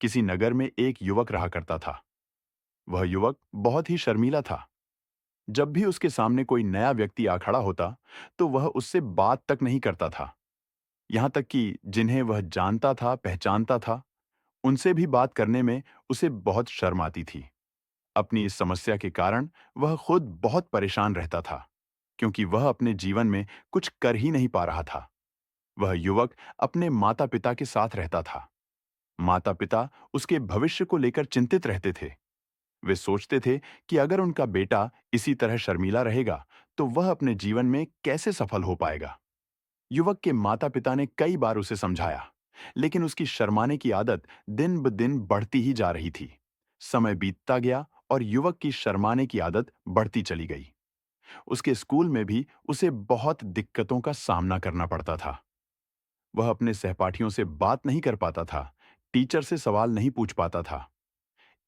किसी नगर में एक युवक रहा करता था। वह युवक बहुत ही शर्मीला था। जब भी उसके सामने कोई नया व्यक्ति आ खड़ा होता, तो वह उससे बात तक नहीं करता था। यहाँ तक कि जिन्हें वह जानता था, पहचानता था, उनसे भी बात करने में उसे बहुत शर्म आती थी। अपनी इस समस्या के कारण वह खुद बहुत परेशान रहता था, क्योंकि वह अपने जीवन में कुछ कर ही नहीं पा रहा था। वह युवक अपने माता-पिता के साथ रहता था। माता-पिता उसके भविष्य को लेकर चिंतित रहते थे। वे सोचते थे कि अगर उनका बेटा इसी तरह शर्मीला रहेगा, तो वह अपने जीवन में कैसे सफल हो पाएगा। युवक के माता-पिता ने कई बार उसे समझाया, लेकिन उसकी शर्माने की आदत दिन ब दिन बढ़ती ही जा रही थी। समय बीतता गया और युवक की शर्माने की आदत बढ़ती चली गई। उसके स्कूल में भी उसे बहुत दिक्कतों का सामना करना पड़ता था। वह अपने सहपाठियों से बात नहीं कर पाता था, टीचर से सवाल नहीं पूछ पाता था।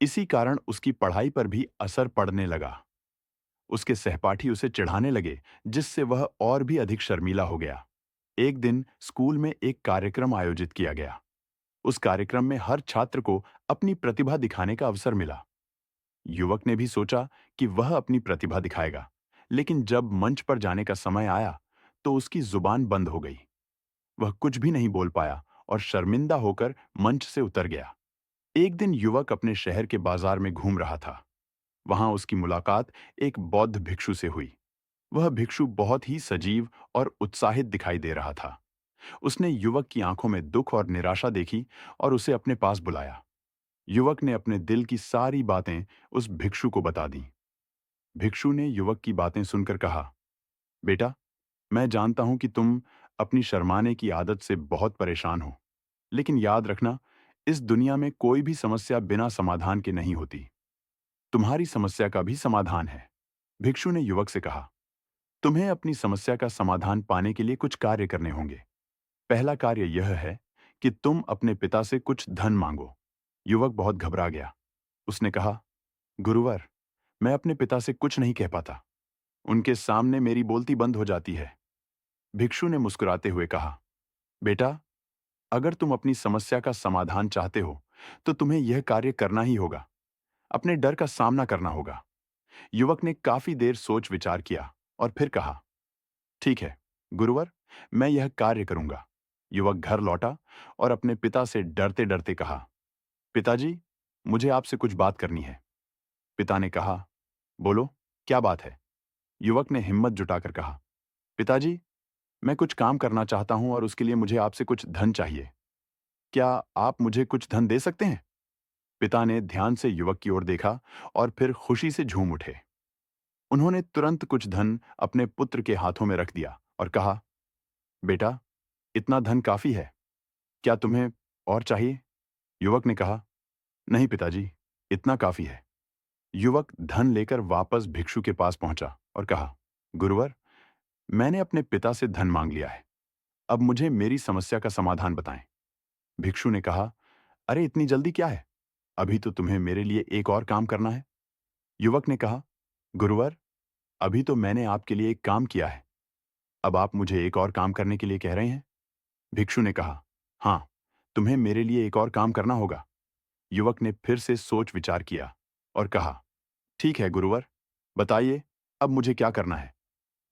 इसी कारण उसकी पढ़ाई पर भी असर पड़ने लगा। उसके सहपाठी उसे चिढ़ाने लगे, जिससे वह और भी अधिक शर्मीला हो गया। एक दिन स्कूल में एक कार्यक्रम आयोजित किया गया। उस कार्यक्रम में हर छात्र को अपनी प्रतिभा दिखाने का अवसर मिला। युवक ने भी सोचा कि वह अपनी प्रतिभा दिखाएगा, लेकिन जब मंच पर जाने का समय आया, तो उसकी जुबान बंद हो गई। वह कुछ भी नहीं बोल पाया और शर्मिंदा होकर मंच से उतर गया। एक दिन युवक अपने शहर के बाजार में घूम रहा था। वहां उसकी मुलाकात एक बौद्ध भिक्षु से हुई। वह भिक्षु बहुत ही सजीव और उत्साहित दिखाई दे रहा था। उसने युवक की आंखों में दुख और निराशा देखी और उसे अपने पास बुलाया। युवक ने अपने दिल की सारी बातें उस भिक्षु को बता दी। भिक्षु ने युवक की बातें सुनकर कहा, बेटा, मैं जानता हूं कि तुम अपनी शर्माने की आदत से बहुत परेशान हो, लेकिन याद रखना, इस दुनिया में कोई भी समस्या बिना समाधान के नहीं होती। तुम्हारी समस्या का भी समाधान है। भिक्षु ने युवक से कहा, तुम्हें अपनी समस्या का समाधान पाने के लिए कुछ कार्य करने होंगे। पहला कार्य यह है कि तुम अपने पिता से कुछ धन मांगो। युवक बहुत घबरा गया। उसने कहा, गुरुवर, मैं अपने पिता से कुछ नहीं कह पाता। उनके सामने मेरी बोलती बंद हो जाती है। भिक्षु ने मुस्कुराते हुए कहा, बेटा, अगर तुम अपनी समस्या का समाधान चाहते हो, तो तुम्हें यह कार्य करना ही होगा। अपने डर का सामना करना होगा। युवक ने काफी देर सोच विचार किया और फिर कहा, ठीक है, गुरुवर, मैं यह कार्य करूंगा। युवक घर लौटा और अपने पिता से डरते डरते कहा, पिताजी, मुझे आपसे कुछ बात करनी है। पिता ने कहा, बोलो, क्या बात है? युवक ने हिम्मत जुटाकर कहा, पिताजी, मैं कुछ काम करना चाहता हूं और उसके लिए मुझे आपसे कुछ धन चाहिए। क्या आप मुझे कुछ धन दे सकते हैं? पिता ने ध्यान से युवक की ओर देखा और फिर खुशी से झूम उठे। उन्होंने तुरंत कुछ धन अपने पुत्र के हाथों में रख दिया और कहा, बेटा, इतना धन काफी है। क्या तुम्हें और चाहिए? युवक ने कहा, नहीं पिताजी, इतना काफी है। युवक धन लेकर वापस भिक्षु के पास पहुंचा और कहा, गुरुवर, मैंने अपने पिता से धन मांग लिया है। अब मुझे मेरी समस्या का समाधान बताएं। भिक्षु ने कहा, अरे इतनी जल्दी क्या है? अभी तो तुम्हें मेरे लिए एक और काम करना है। युवक ने कहा, गुरुवर, अभी तो मैंने आपके लिए एक काम किया है। अब आप मुझे एक और काम करने के लिए कह रहे हैं? भिक्षु ने कहा, हाँ, तुम्हें मेरे लिए एक और काम करना होगा। युवक ने फिर से सोच विचार किया और कहा, ठीक है गुरुवर, बताइए, अब मुझे क्या करना है?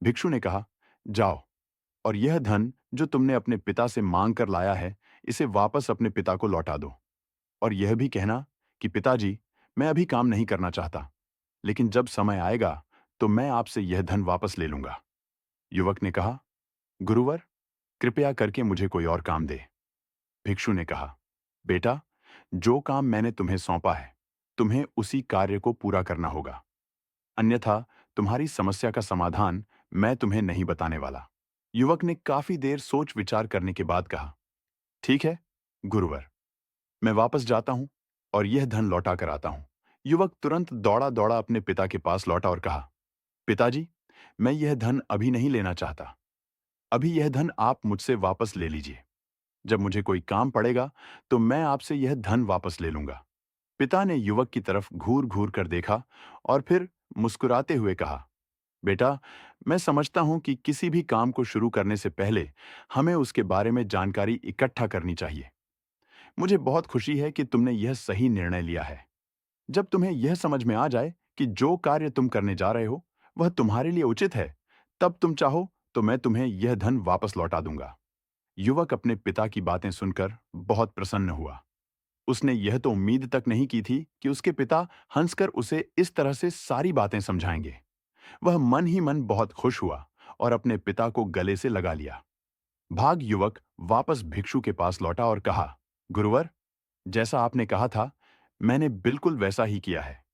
भिक्षु ने कहा, जाओ और यह धन जो तुमने अपने पिता से मांग कर लाया है, इसे वापस अपने पिता को लौटा दो। और यह भी कहना कि पिताजी, मैं अभी काम नहीं करना चाहता, लेकिन जब समय आएगा तो मैं आपसे यह धन वापस ले लूंगा। युवक ने कहा, गुरुवर, कृपया करके मुझे कोई और काम दे। भिक्षु ने कहा, बेटा, जो काम मैंने तुम्हें सौंपा है, तुम्हें उसी कार्य को पूरा करना होगा। अन्यथा तुम्हारी समस्या का समाधान मैं तुम्हें नहीं बताने वाला। युवक ने काफी देर सोच विचार करने के बाद कहा, ठीक है, गुरुवर, मैं वापस जाता हूं और यह धन लौटा कर आता हूं। युवक तुरंत दौड़ा दौड़ा अपने पिता के पास लौटा और कहा, पिताजी, मैं यह धन अभी नहीं लेना चाहता। अभी यह धन आप मुझसे वापस ले लीजिए। जब मुझे कोई काम पड़ेगा, तो मैं आपसे यह धन वापस ले लूंगा। पिता ने युवक की तरफ घूर घूर कर देखा और फिर मुस्कुराते हुए कहा, बेटा, मैं समझता हूं कि किसी भी काम को शुरू करने से पहले हमें उसके बारे में जानकारी इकट्ठा करनी चाहिए। मुझे बहुत खुशी है कि तुमने यह सही निर्णय लिया है। जब तुम्हें यह समझ में आ जाए कि जो कार्य तुम करने जा रहे हो, वह तुम्हारे लिए उचित है, तब तुम चाहो तो मैं तुम्हें यह धन वापस लौटा दूंगा। युवक अपने पिता की बातें सुनकर बहुत प्रसन्न हुआ। उसने यह तो उम्मीद तक नहीं की थी कि उसके पिता हंसकर उसे इस तरह से सारी बातें समझाएंगे। वह मन ही मन बहुत खुश हुआ और अपने पिता को गले से लगा लिया। भाग युवक वापस भिक्षु के पास लौटा और कहा, गुरुवर, जैसा आपने कहा था, मैंने बिल्कुल वैसा ही किया है।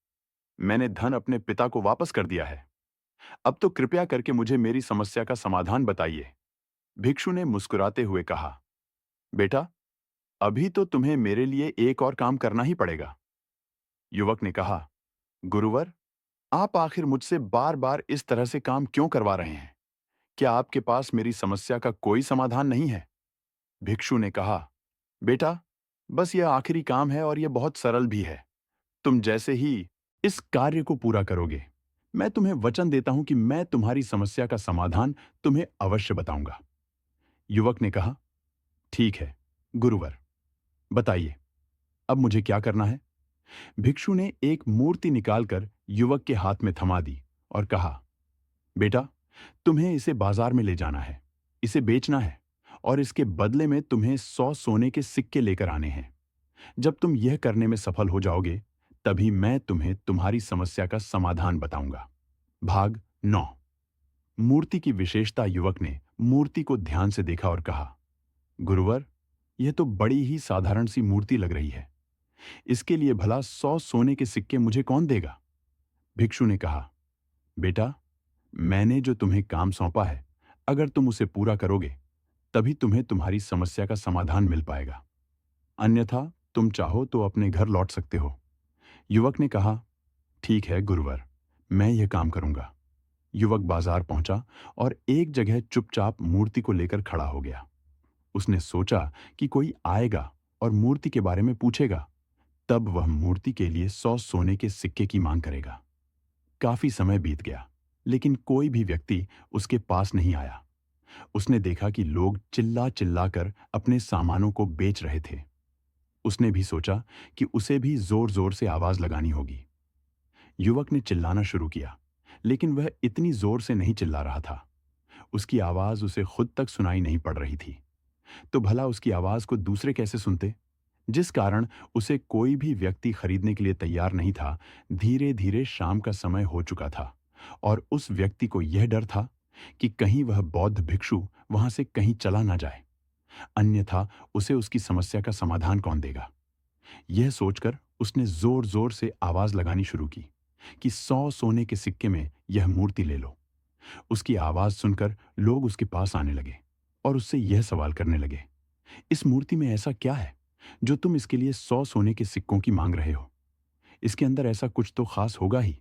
मैंने धन अपने पिता को वापस कर दिया है। अब तो कृपया करके मुझे मेरी समस्या का समाधान बताइए। भिक्षु ने मुस्कुराते हुए कहा, बेटा, अभी तो तुम्हें मेरे लिए एक और काम करना ही पड़ेगा। युवक ने कहा, गुरुवर, आप आखिर मुझसे बार बार इस तरह से काम क्यों करवा रहे हैं? क्या आपके पास मेरी समस्या का कोई समाधान नहीं है? भिक्षु ने कहा, बेटा, बस यह आखिरी काम है और यह बहुत सरल भी है। तुम जैसे ही इस कार्य को पूरा करोगे, मैं तुम्हें वचन देता हूं कि मैं तुम्हारी समस्या का समाधान तुम्हें अवश्य बताऊंगा। युवक ने कहा, ठीक है, गुरुवर, बताइए, अब मुझे क्या करना है? भिक्षु ने एक मूर्ति निकालकर युवक के हाथ में थमा दी और कहा, बेटा, तुम्हें इसे बाजार में ले जाना है, इसे बेचना है और इसके बदले में तुम्हें 100 सोने के सिक्के लेकर आने हैं। जब तुम यह करने में सफल हो जाओगे, तभी मैं तुम्हें तुम्हारी समस्या का समाधान बताऊंगा। भाग 9। मूर्ति की विशेषता। युवक ने मूर्ति को ध्यान से देखा और कहा, गुरुवर, यह तो बड़ी ही साधारण सी मूर्ति लग रही है। इसके लिए भला 100 सोने के सिक्के मुझे कौन देगा? भिक्षु ने कहा, बेटा, मैंने जो तुम्हें काम सौंपा है, अगर तुम उसे पूरा करोगे, तभी तुम्हें तुम्हारी समस्या का समाधान मिल पाएगा। अन्यथा तुम चाहो तो अपने घर लौट सकते हो। युवक ने कहा, ठीक है गुरुवर, मैं यह काम करूंगा। युवक बाजार पहुंचा और एक जगह चुपचाप मूर्ति को लेकर खड़ा हो गया। उसने सोचा कि कोई आएगा और मूर्ति के बारे में पूछेगा, तब वह मूर्ति के लिए 100 सोने के सिक्के की मांग करेगा। काफी समय बीत गया, लेकिन कोई भी व्यक्ति उसके पास नहीं आया। उसने देखा कि लोग चिल्ला चिल्ला कर अपने सामानों को बेच रहे थे। उसने भी सोचा कि उसे भी जोर जोर से आवाज लगानी होगी। युवक ने चिल्लाना शुरू किया, लेकिन वह इतनी जोर से नहीं चिल्ला रहा था। उसकी आवाज उसे खुद तक सुनाई नहीं पड़ रही थी। तो भला उसकी आवाज को दूसरे कैसे सुनते? जिस कारण उसे कोई भी व्यक्ति खरीदने के लिए तैयार नहीं था। धीरे धीरे शाम का समय हो चुका था और उस व्यक्ति को यह डर था कि कहीं वह बौद्ध भिक्षु वहां से कहीं चला ना जाए, अन्यथा उसे उसकी समस्या का समाधान कौन देगा? यह सोचकर उसने जोर जोर से आवाज लगानी शुरू की कि 100 सोने के सिक्के में यह मूर्ति ले लो। उसकी आवाज सुनकर लोग उसके पास आने लगे और उससे यह सवाल करने लगे, इस मूर्ति में ऐसा क्या है जो तुम इसके लिए 100 सोने के सिक्कों की मांग रहे हो? इसके अंदर ऐसा कुछ तो खास होगा ही।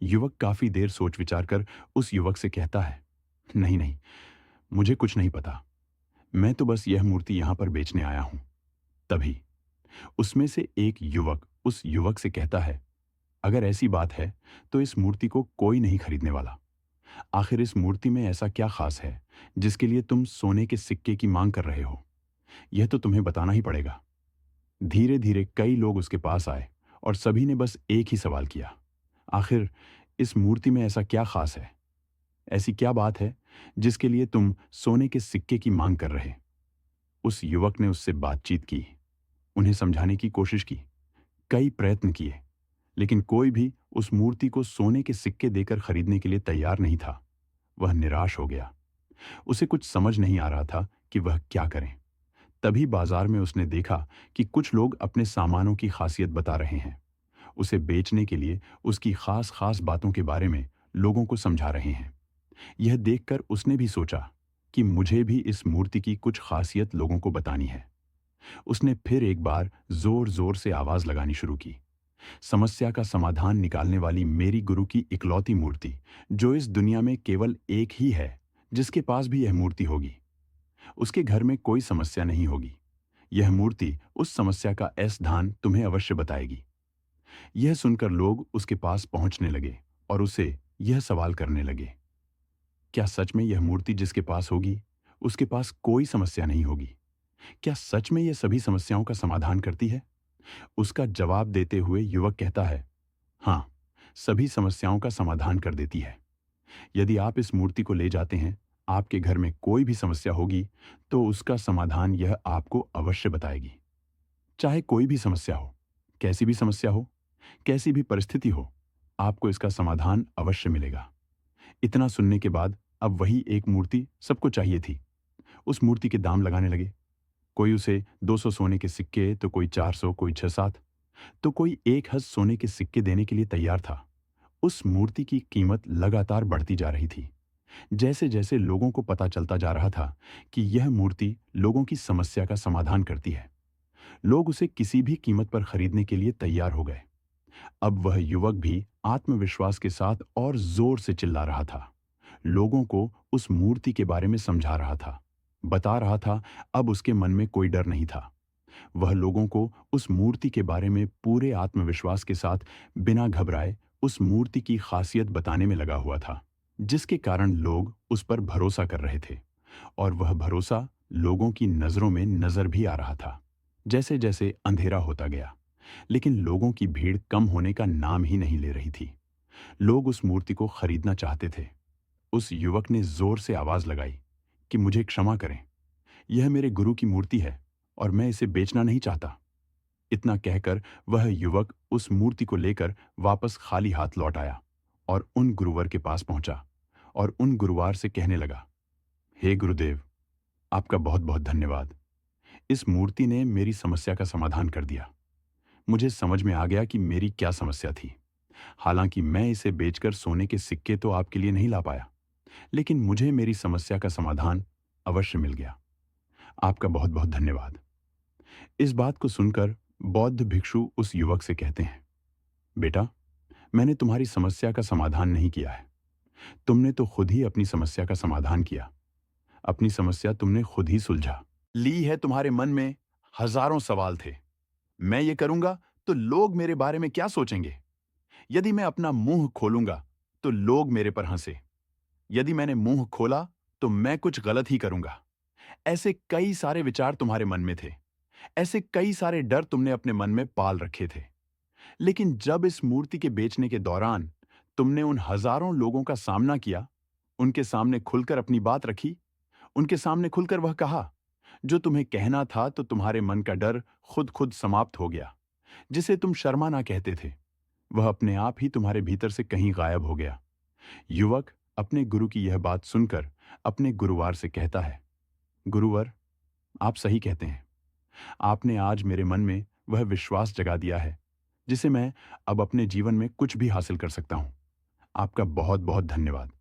युवक काफी देर सोच विचार कर उस युवक से कहता है, नहीं नहीं, मुझे कुछ नहीं पता। मैं तो बस यह मूर्ति यहां पर बेचने आया हूं। तभी उसमें से एक युवक उस युवक से कहता है, अगर ऐसी बात है तो इस मूर्ति को कोई नहीं खरीदने वाला। आखिर इस मूर्ति में ऐसा क्या खास है जिसके लिए तुम सोने के सिक्के की मांग कर रहे हो? यह तो तुम्हें बताना ही पड़ेगा। धीरे धीरे कई लोग उसके पास आए और सभी ने बस एक ही सवाल किया, आखिर इस मूर्ति में ऐसा क्या खास है? ऐसी क्या बात है जिसके लिए तुम सोने के सिक्के की मांग कर रहे? उस युवक ने उससे बातचीत की, उन्हें समझाने की कोशिश की, कई प्रयत्न किए, लेकिन कोई भी उस मूर्ति को सोने के सिक्के देकर खरीदने के लिए तैयार नहीं था। वह निराश हो गया। उसे कुछ समझ नहीं आ रहा था कि वह क्या करे। तभी बाजार में उसने देखा कि कुछ लोग अपने सामानों की खासियत बता रहे हैं। उसे बेचने के लिए उसकी खास खास बातों के बारे में लोगों को समझा रहे हैं। यह देखकर उसने भी सोचा कि मुझे भी इस मूर्ति की कुछ खासियत लोगों को बतानी है। उसने फिर एक बार जोर जोर से आवाज लगानी शुरू की, समस्या का समाधान निकालने वाली मेरी गुरु की इकलौती मूर्ति, जो इस दुनिया में केवल एक ही है जिसके पास भी यह मूर्ति होगी। उसके घर में कोई समस्या नहीं होगी। यह मूर्ति उस समस्या का ऐस-धान तुम्हें अवश्य बताएगी। यह सुनकर लोग उसके पास पहुंचने लगे और उसे यह सवाल करने लगे, क्या सच में यह मूर्ति जिसके पास होगी, उसके पास कोई समस्या नहीं होगी? क्या सच में ये सभी समस्याओं का समाधान करती है? उसका जवाब देते हुए युवक कहता है, हाँ, सभी समस्याओं का समाधान कर देती है। यदि आप इस मूर्ति को ले जाते हैं, आपके घर में कोई भी समस्या होगी, तो उसका समाधान यह आपको अवश्य बताएगी। चाहे कोई भी समस्या हो, कैसी भी समस्या हो, कैसी भी परिस्थिति हो, आपको इसका समाधान अवश्य मिलेगा। इतना सुनने के बाद अब वही एक मूर्ति सबको चाहिए थी। उस मूर्ति के दाम लगाने लगे। कोई उसे 200 सोने के सिक्के, तो कोई 400, कोई 6-7, तो कोई 1 हज़ सोने के सिक्के देने के लिए तैयार था। उस मूर्ति की कीमत लगातार बढ़ती जा रही थी। जैसे जैसे लोगों को पता चलता जा रहा था कि यह मूर्ति लोगों की समस्या का समाधान करती है, लोग उसे किसी भी कीमत पर खरीदने के लिए तैयार हो गए। अब वह युवक भी आत्मविश्वास के साथ और जोर से चिल्ला रहा था। लोगों को उस मूर्ति के बारे में समझा रहा था, बता रहा था। अब उसके मन में कोई डर नहीं था। वह लोगों को उस मूर्ति के बारे में पूरे आत्मविश्वास के साथ, बिना घबराए, उस मूर्ति की खासियत बताने में लगा हुआ था, जिसके कारण लोग उस पर भरोसा कर रहे थे। और वह भरोसा लोगों की नजरों में नजर भी आ रहा था। जैसे जैसे अंधेरा होता गया, लेकिन लोगों की भीड़ कम होने का नाम ही नहीं ले रही थी। लोग उस मूर्ति को खरीदना चाहते थे। उस युवक ने जोर से आवाज लगाई कि मुझे क्षमा करें, यह मेरे गुरु की मूर्ति है और मैं इसे बेचना नहीं चाहता। इतना कहकर वह युवक उस मूर्ति को लेकर वापस खाली हाथ लौट आया और उन गुरुवर के पास पहुंचा और उन गुरुवार से कहने लगा, हे गुरुदेव, आपका बहुत बहुत धन्यवाद। इस मूर्ति ने मेरी समस्या का समाधान कर दिया। मुझे समझ में आ गया कि मेरी क्या समस्या थी। हालांकि मैं इसे बेचकर सोने के सिक्के तो आपके लिए नहीं ला पाया, लेकिन मुझे मेरी समस्या का समाधान अवश्य मिल गया। आपका बहुत बहुत धन्यवाद। इस बात को सुनकर बौद्ध भिक्षु उस युवक से कहते हैं, बेटा, मैंने तुम्हारी समस्या का समाधान नहीं किया है। तुमने तो खुद ही अपनी समस्या का समाधान किया। अपनी समस्या तुमने खुद ही सुलझा ली है। तुम्हारे मन में हजारों सवाल थे। मैं ये करूंगा तो लोग मेरे बारे में क्या सोचेंगे? यदि मैं अपना मुंह खोलूंगा तो लोग मेरे पर हंसे। यदि मैंने मुंह खोला तो मैं कुछ गलत ही करूंगा। ऐसे कई सारे विचार तुम्हारे मन में थे। ऐसे कई सारे डर तुमने अपने मन में पाल रखे थे। लेकिन जब इस मूर्ति के बेचने के दौरान तुमने उन हजारों लोगों का सामना किया, उनके सामने खुलकर अपनी बात रखी, उनके सामने खुलकर वह कहा जो तुम्हें कहना था, तो तुम्हारे मन का डर खुद खुद समाप्त हो गया। जिसे तुम शर्मा ना कहते थे, वह अपने आप ही तुम्हारे भीतर से कहीं गायब हो गया। युवक अपने गुरु की यह बात सुनकर अपने गुरुवार से कहता है, गुरुवर, आप सही कहते हैं। आपने आज मेरे मन में वह विश्वास जगा दिया है जिसे मैं अब अपने जीवन में कुछ भी हासिल कर सकता हूं। आपका बहुत बहुत धन्यवाद।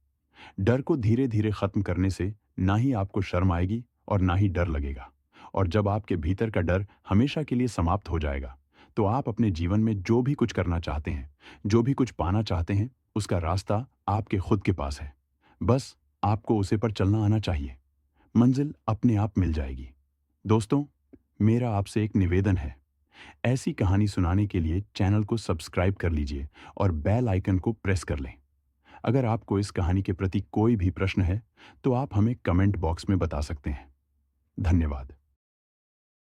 डर को धीरे धीरे खत्म करने से ना ही आपको शर्म आएगी और ना ही डर लगेगा। और जब आपके भीतर का डर हमेशा के लिए समाप्त हो जाएगा, तो आप अपने जीवन में जो भी कुछ करना चाहते हैं, जो भी कुछ पाना चाहते हैं, उसका रास्ता आपके खुद के पास है। बस आपको उसे पर चलना आना चाहिए। मंजिल अपने आप मिल जाएगी। दोस्तों, मेरा आपसे एक निवेदन है, ऐसी कहानी सुनाने के लिए चैनल को सब्सक्राइब कर लीजिए और बेल आइकन को प्रेस कर लें। अगर आपको इस कहानी के प्रति कोई भी प्रश्न है, तो आप हमें कमेंट बॉक्स में बता सकते हैं। धन्यवाद।